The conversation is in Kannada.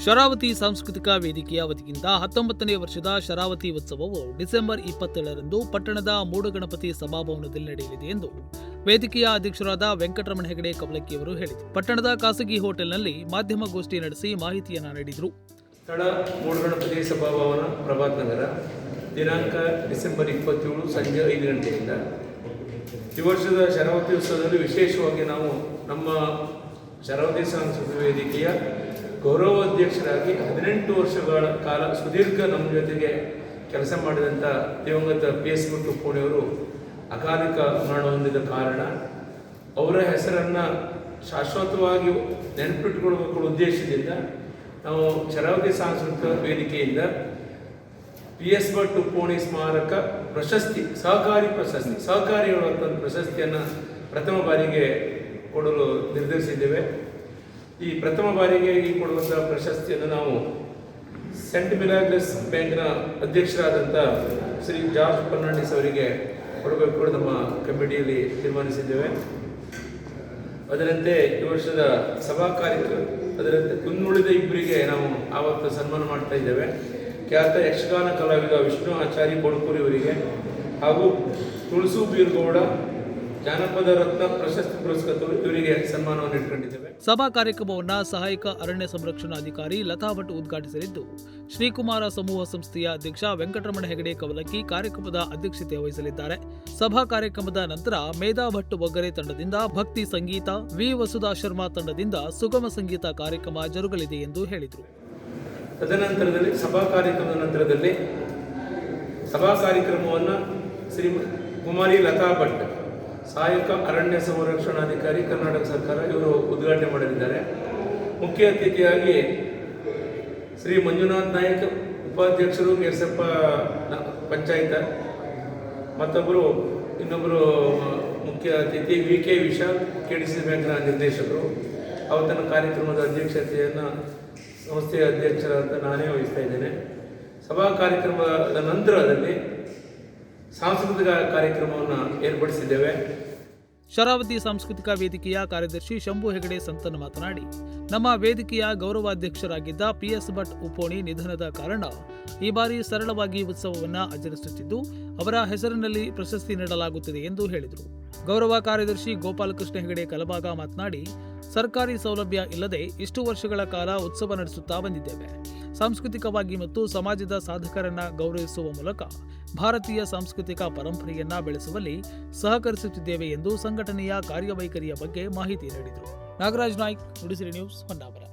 ಶರಾವತಿ ಸಾಂಸ್ಕೃತಿಕ ವೇದಿಕೆಯ ವತಿಯಿಂದ 19ನೇ ವರ್ಷದ ಶರಾವತಿ ಉತ್ಸವವು ಡಿಸೆಂಬರ್ 27ರಂದು ಪಟ್ಟಣದ ಮೂಡಗಣಪತಿ ಸಭಾಭವನದಲ್ಲಿ ನಡೆಯಲಿದೆ ಎಂದು ವೇದಿಕೆಯ ಅಧ್ಯಕ್ಷರಾದ ವೆಂಕಟರಮಣ ಹೆಗಡೆ ಕವಲಕ್ಕಿಯವರು ಹೇಳಿದರು. ಪಟ್ಟಣದ ಖಾಸಗಿ ಹೋಟೆಲ್ನಲ್ಲಿ ಮಾಧ್ಯಮಗೋಷ್ಠಿ ನಡೆಸಿ ಮಾಹಿತಿಯನ್ನು ನೀಡಿದರು. ಸ್ಥಳ ಮೂಡಗಣಪತಿ ಸಭಾಭವನ, ಪ್ರಭಾತ್ ನಗರ. ದಿನಾಂಕ ಡಿಸೆಂಬರ್ 27 ಸಂಜೆ 5 ಗಂಟೆಯಿಂದ ಈ ವರ್ಷದ ಶರಾವತಿ ಉತ್ಸವದಲ್ಲಿ ವಿಶೇಷವಾಗಿ ನಾವು ನಮ್ಮ ಶರಾವತಿ ಸಾಂಸ್ಕೃತಿಕ ವೇದಿಕೆಯ ಗೌರವ ಅಧ್ಯಕ್ಷರಾಗಿ 18 ವರ್ಷಗಳ ಕಾಲ ಸುದೀರ್ಘ ನಮ್ಮ ಜೊತೆಗೆ ಕೆಲಸ ಮಾಡಿದಂಥ ದಿವಂಗತ PS ತುಪ್ಪೋಣಿಯವರು ಅಕಾಲಿಕ ಮರಣ ಹೊಂದಿದ ಕಾರಣ ಅವರ ಹೆಸರನ್ನು ಶಾಶ್ವತವಾಗಿ ನೆನಪಿಟ್ಟುಕೊಳ್ಳುವ ಉದ್ದೇಶದಿಂದ ನಾವು ಶರಾವತಿ ಸಾಂಸ್ಕೃತಿಕ ವೇದಿಕೆಯಿಂದ PS ತುಪ್ಪೋಣಿ ಸ್ಮಾರಕ ಪ್ರಶಸ್ತಿ, ಸಹಕಾರಿ ಹೇಳುವಂಥ ಪ್ರಶಸ್ತಿಯನ್ನು ಪ್ರಥಮ ಬಾರಿಗೆ ಕೊಡಲು ನಿರ್ಧರಿಸಿದ್ದೇವೆ. ಈ ಪ್ರಥಮ ಬಾರಿಗೆ ಕೊಡುವಂಥ ಪ್ರಶಸ್ತಿಯನ್ನು ನಾವು ಸೆಂಟ್ ಮಿರಾಗ್ಲಸ್ ಬ್ಯಾಂಕ್ನ ಅಧ್ಯಕ್ಷರಾದಂಥ ಶ್ರೀ ಜಾರ್ಜ್ ಫರ್ನಾಂಡಿಸ್ ಅವರಿಗೆ ಕೊಡಬೇಕು ನಮ್ಮ ಕಮಿಟಿಯಲ್ಲಿ ತೀರ್ಮಾನಿಸಿದ್ದೇವೆ. ಅದರಂತೆ ಈ ವರ್ಷದ ಸಭಾ ಕಾರ್ಯಕ್ರಮ ಅದರಂತೆ ಇನ್ನುಳಿದ ಇಬ್ಬರಿಗೆ ನಾವು ಆವತ್ತು ಸನ್ಮಾನ ಮಾಡ್ತಾ ಇದ್ದೇವೆ. ಖ್ಯಾತ ಯಕ್ಷಗಾನ ಕಲಾವಿದ ವಿಷ್ಣು ಆಚಾರಿ ಬೋಡ್ಕೂರಿ ಅವರಿಗೆ ಹಾಗೂ ತುಳಸು ಬೀರ್ಗೌಡ ಜಾನಪದ ರತ್ನ ಪ್ರಶಸ್ತಿ ಪುರಸ್ಕೃತರು ಇವರಿಗೆ ಸನ್ಮಾನವನ್ನು ಇಟ್ಕೊಂಡಿದ್ದೇವೆ. ಸಭಾ ಕಾರ್ಯಕ್ರಮವನ್ನು ಸಹಾಯಕ ಅರಣ್ಯ ಸಂರಕ್ಷಣಾಧಿಕಾರಿ ಲತಾ ಭಟ್ ಉದ್ಘಾಟಿಸಲಿದ್ದು, ಶ್ರೀಕುಮಾರ ಸಮೂಹ ಸಂಸ್ಥೆಯ ಅಧ್ಯಕ್ಷ ವೆಂಕಟರಮಣ ಹೆಗಡೆ ಕವಲಕ್ಕಿ ಕಾರ್ಯಕ್ರಮದ ಅಧ್ಯಕ್ಷತೆ ವಹಿಸಲಿದ್ದಾರೆ. ಸಭಾ ಕಾರ್ಯಕ್ರಮದ ನಂತರ ಮೇಧಾ ಭಟ್ ಒಗ್ಗರೆ ತಂಡದಿಂದ ಭಕ್ತಿ ಸಂಗೀತ, ವಿ ವಸುಧಾ ಶರ್ಮಾ ತಂಡದಿಂದ ಸುಗಮ ಸಂಗೀತ ಕಾರ್ಯಕ್ರಮ ಜರುಗಲಿದೆ ಎಂದು ಹೇಳಿದರು. ತದನಂತರದಲ್ಲಿ ಸಭಾ ಕಾರ್ಯಕ್ರಮದ ನಂತರದಲ್ಲಿ ಸಭಾ ಕಾರ್ಯಕ್ರಮವನ್ನು ಶ್ರೀ ಕುಮಾರಿ ಲತಾ ಭಟ್, ಸಹಾಯಕ ಅರಣ್ಯ ಸಂರಕ್ಷಣಾಧಿಕಾರಿ, ಕರ್ನಾಟಕ ಸರ್ಕಾರ, ಇವರು ಉದ್ಘಾಟನೆ ಮಾಡಲಿದ್ದಾರೆ. ಮುಖ್ಯ ಅತಿಥಿಯಾಗಿ ಶ್ರೀ ಮಂಜುನಾಥ್ ನಾಯಕ್, ಉಪಾಧ್ಯಕ್ಷರು, ಕೇರ್ಸಪ್ಪ ಪಂಚಾಯತ, ಇನ್ನೊಬ್ಬರು ಮುಖ್ಯ ಅತಿಥಿ VK ವಿಶಾಲ್, KDC ಬ್ಯಾಂಕ್ನ ನಿರ್ದೇಶಕರು. ಅವತ್ತಿನ ಕಾರ್ಯಕ್ರಮದ ಅಧ್ಯಕ್ಷತೆಯನ್ನು ಸಂಸ್ಥೆಯ ಅಧ್ಯಕ್ಷರಾದ ನಾನೇ ವಹಿಸ್ತಾ ಇದ್ದೇನೆ. ಸಭಾ ಕಾರ್ಯಕ್ರಮದ ನಂತರದಲ್ಲಿ ಸಾಂಸ್ಕೃತಿಕ ಕಾರ್ಯಕ್ರಮವನ್ನು ಏರ್ಪಡಿಸಿದ್ದೇವೆ. ಶರಾವತಿ ಸಾಂಸ್ಕೃತಿಕ ವೇದಿಕೆಯ ಕಾರ್ಯದರ್ಶಿ ಶಂಭು ಹೆಗಡೆ ಸಂತನ್ ಮಾತನಾಡಿ, ನಮ್ಮ ವೇದಿಕೆಯ ಗೌರವಾಧ್ಯಕ್ಷರಾಗಿದ್ದ PS ಭಟ್ ಉಪ್ಪೋಣಿ ನಿಧನದ ಕಾರಣ ಈ ಬಾರಿ ಸರಳವಾಗಿ ಉತ್ಸವವನ್ನು ಆಚರಿಸುತ್ತಿದ್ದು, ಅವರ ಹೆಸರಿನಲ್ಲಿ ಪ್ರಶಸ್ತಿ ನೀಡಲಾಗುತ್ತಿದೆ ಎಂದು ಹೇಳಿದರು. ಗೌರವ ಕಾರ್ಯದರ್ಶಿ ಗೋಪಾಲಕೃಷ್ಣ ಹೆಗಡೆ ಕಲಬಾಗ ಮಾತನಾಡಿ, ಸರ್ಕಾರಿ ಸೌಲಭ್ಯ ಇಲ್ಲದೆ ಇಷ್ಟು ವರ್ಷಗಳ ಕಾಲ ಉತ್ಸವ ನಡೆಸುತ್ತಾ ಬಂದಿದ್ದೇವೆ. ಸಾಂಸ್ಕೃತಿಕವಾಗಿ ಮತ್ತು ಸಮಾಜದ ಸಾಧಕರನ್ನ ಗೌರವಿಸುವ ಮೂಲಕ ಭಾರತೀಯ ಸಾಂಸ್ಕೃತಿಕ ಪರಂಪರೆಯನ್ನ ಬೆಳೆಸುವಲ್ಲಿ ಸಹಕರಿಸುತ್ತಿದ್ದೇವೆ ಎಂದು ಸಂಘಟನೆಯ ಕಾರ್ಯವೈಖರಿಯ ಬಗ್ಗೆ ಮಾಹಿತಿ ನೀಡಿದರು. ನಾಗರಾಜ್ ನಾಯ್ಕ್, ನುಡಿಸಿರಿ ನ್ಯೂಸ್, ಹೊನ್ನಾವರ.